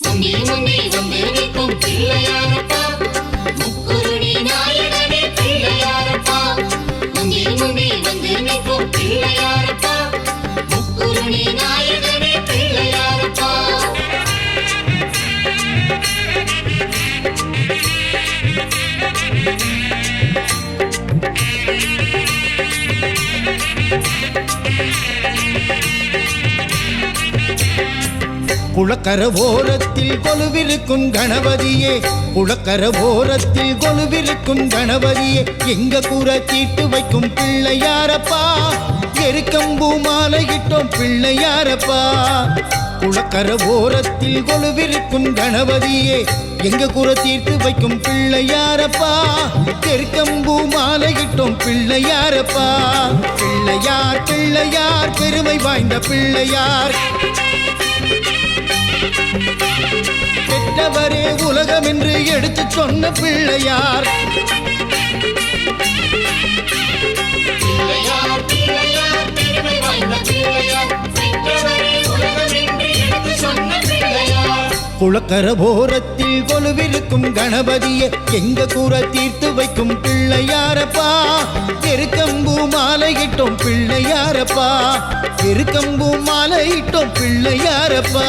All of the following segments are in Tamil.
முந்தி முந்தி வந்து நிற்கும் பிள்ளையாரப்பா, முக்குருணி நாயகனே பிள்ளையாரப்பா. முந்தி முந்தி வந்து நிற்கும் பிள்ளையாரப்பா, முக்குருணி நாயகனே பிள்ளையாரப்பா. குளக்கர ஓரத்தில் கொலுவிருக்கும் கணபதியே, குளக்கர ஓரத்தில் கொலுவிருக்கும் கணபதியே, எங்க கூற தீட்டு வைக்கும் பிள்ளையாரப்பா, எருக்கம்பூ மாலையிட்டோம் பிள்ளையாரப்பா. குளக்கர ஓரத்தில் கொலுவிருக்கும் கணபதியே, எங்க கூற தீர்த்து வைக்கும் பிள்ளையாரப்பா, எருக்கம்பூ மாலையிட்டோம் பிள்ளையாரப்பா. பிள்ளையார் பிள்ளையார் பெருமை வாய்ந்த பிள்ளையார், பெற்றவரே உலகம் என்று எடுத்து சொன்ன பிள்ளையார். பிள்ளையார் பிள்ளையார் பெருமை வாய்ந்த பிள்ளையார், பெற்றவரே உலகம் என்று எடுத்து சொன்ன பிள்ளையார். குளக்கர ஓரத்தில் கொலுவிருக்கும் கணபதியே, எங்க கூற தீர்த்து வைக்கும் பிள்ளையாரப்பா, எருக்கம்பூ மாலையிட்டோம் பிள்ளையாரப்பா, எருக்கம்பூ மாலையிட்டோம் பிள்ளையாரப்பா.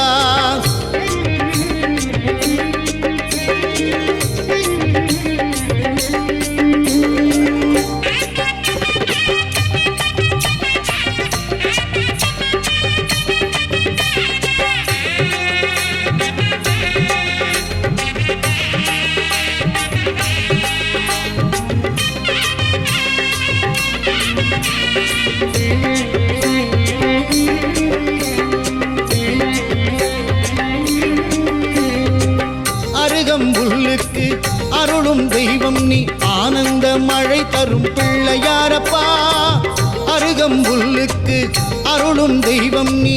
அருகம்புல்லுக்கு அருளும் தெய்வம் நீ, ஆனந்த மழை தரும் பிள்ளையாரப்பா. அருகம்புல்லுக்கு அருளும் தெய்வம் நீ,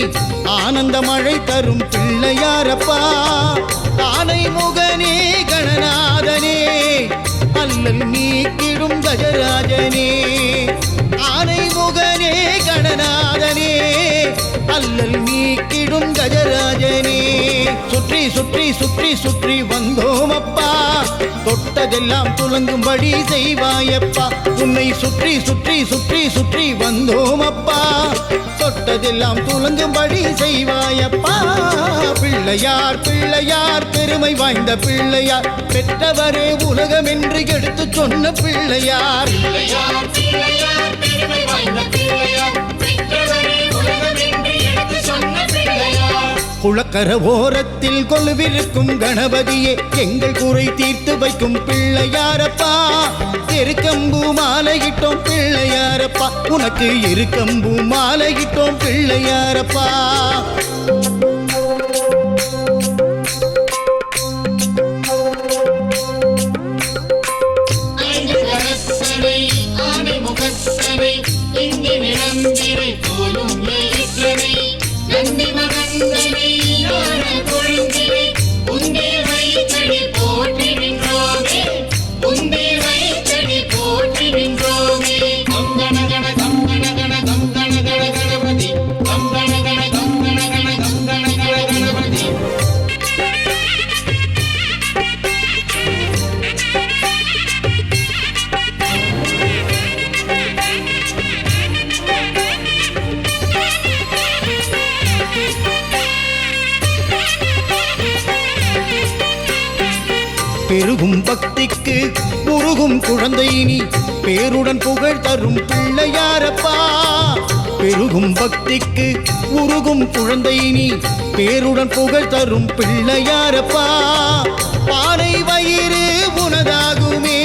ஆனந்த மழை தரும் பிள்ளையாரப்பா. ஆனை முகனே கணநாதனே, அல்லல் நீக்கிடும் கஜராஜனே. ஆனை முகனே கணநாதனே, அல்லல் நீக்கிடும் கஜராஜனே. சுற்றி சுற்றி சுற்றி சுற்றி வந்தோம் அப்பா, தொட்டதெல்லாம் துலங்கும்படி செய்வாயப்பா. உன்னை சுற்றி சுற்றி சுற்றி சுற்றி வந்தோம் அப்பா, தொட்டதெல்லாம் துலங்கும்படி செய்வாயப்பா. பிள்ளையார் பிள்ளையார் பெருமை வாய்ந்த பிள்ளையார், பெற்றவரே உலகம் என்று எடுத்து சொன்ன பிள்ளையார். பிள்ளையார் பிள்ளையார் பெருமை வாய்ந்த பிள்ளையார், பெற்றவரே உலகம் என்று எடுத்து சொன்ன பிள்ளையார். குளக்கர ஓரத்தில் கொலுவிருக்கும் கணபதியே, எங்கள் குறை தீர்த்து வைக்கும் பிள்ளையாரப்பா, எருக்கம்பூ மாலையிட்டோம் பிள்ளையாரப்பா, உனக்கு எருக்கம்பூ மாலையிட்டோம் பிள்ளையாரப்பா. ஐந்து கரசனை ஆனை முகசனை, இந்தி நிலந்திரை போலும் ஈஸ்வனை, நந்தி மகந்தனை ஞான கொழுந்தினை, உந்தே வைத்தடி போற்றி நின்றோமே, உந்தே வைத்தடி போற்றி நின்றோமே. கங்கணகண கங்கணகண கங்கணகண கணபதி, கங்கணகண கங்கணகண கங்கணகண கணபதி. பெருகும் பக்திக்கு முருகும் குழந்தை நீ, பேருடன் புகழ் தரும் பிள்ளையாரப்பா. பெருகும் பக்திக்கு உருகும் குழந்தை நீ, பேருடன் புகழ் தரும் பிள்ளையாரப்பா. பானை வயிறு உனதாகுமே,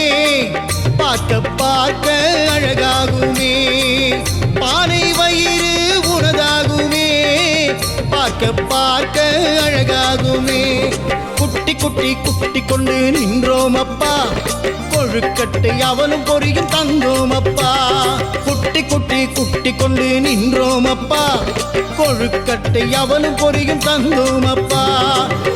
பார்க்க பார்க்க அழகாகுமே. பானை வயிறு உனதாகுமே, பார்க்க பார்க்க அழகாகுமே. குட்டி குட்டி குட்டி கொண்டு நின்றோம் அப்பா, கொழுக்கட்டை அவனும் பொரியும் தந்தோம் அப்பா. குட்டி குட்டி குட்டி கொண்டு நின்றோம் அப்பா, கொழுக்கட்டை அவனும் பொரியும் தந்தோம் அப்பா.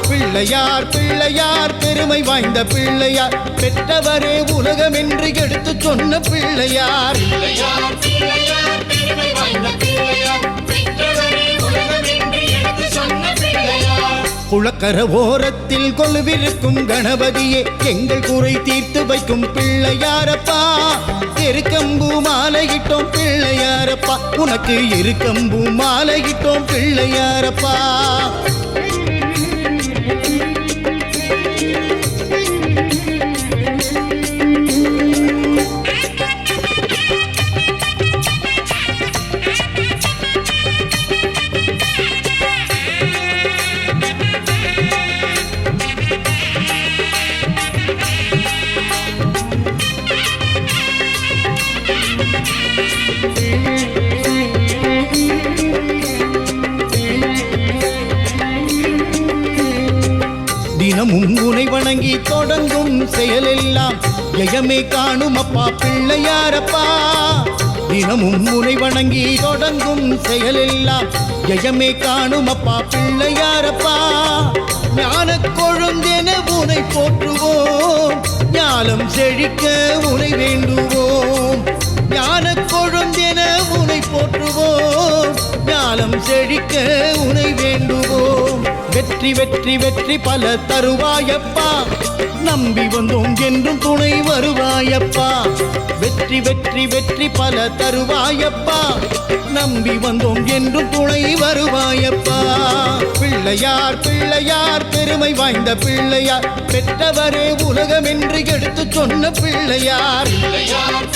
பிள்ளையார் பிள்ளையார் பெருமை வாய்ந்த பிள்ளையார், பெற்றவரே உலகம் என்று எடுத்து சொன்ன பிள்ளையார். பிள்ளையார் பிள்ளையார் பெருமை வாய்ந்த பிள்ளையார், பெற்றவரே உலகம் என்று எடுத்து சொன்ன பிள்ளையார். குளக்கர ஓரத்தில் கொலுவிருக்கும் கணபதியே எங்கள் குறை தீர்த்து வைக்கும் பிள்ளையாரப்பா எருக்கம்பூ மாலையிட்டோம் பிள்ளையாரப்பா உனக்கு எருக்கம்பூ மாலையிட்டோம் பிள்ளையாரப்பா தினமும் உனை வணங்கி தொடங்கும் செயலெல்லாம் ஜெயமே காணும் அப்பா பிள்ளையாரப்பா தினமும் உனை வணங்கி தொடங்கும் செயலெல்லாம் ஜெயமே காணும் அப்பா பிள்ளையாரப்பா ஞான கொழுந்தென உனை போற்றுவோம் ஞானம் செழிக்க உனை வேண்டுவோம் ஞான கொழுந்தென உனை போற்றுவோம் ஞானம் செழிக்க உனை வேண்டுவோம் வெற்றி வெற்றி வெற்றி பல தருவாயப்பா நம்பி வந்தோம் என்றும் துணை வருவாயப்பா வெற்றி வெற்றி வெற்றி பல தருவாயப்பா நம்பி வந்தோம் என்றும் துணை வருவாயப்பா பிள்ளையார் பிள்ளையார் பெருமை வாய்ந்த பிள்ளையார் பெற்றவரே உலகம் என்று எடுத்து சொன்ன பிள்ளையார் பிள்ளையார்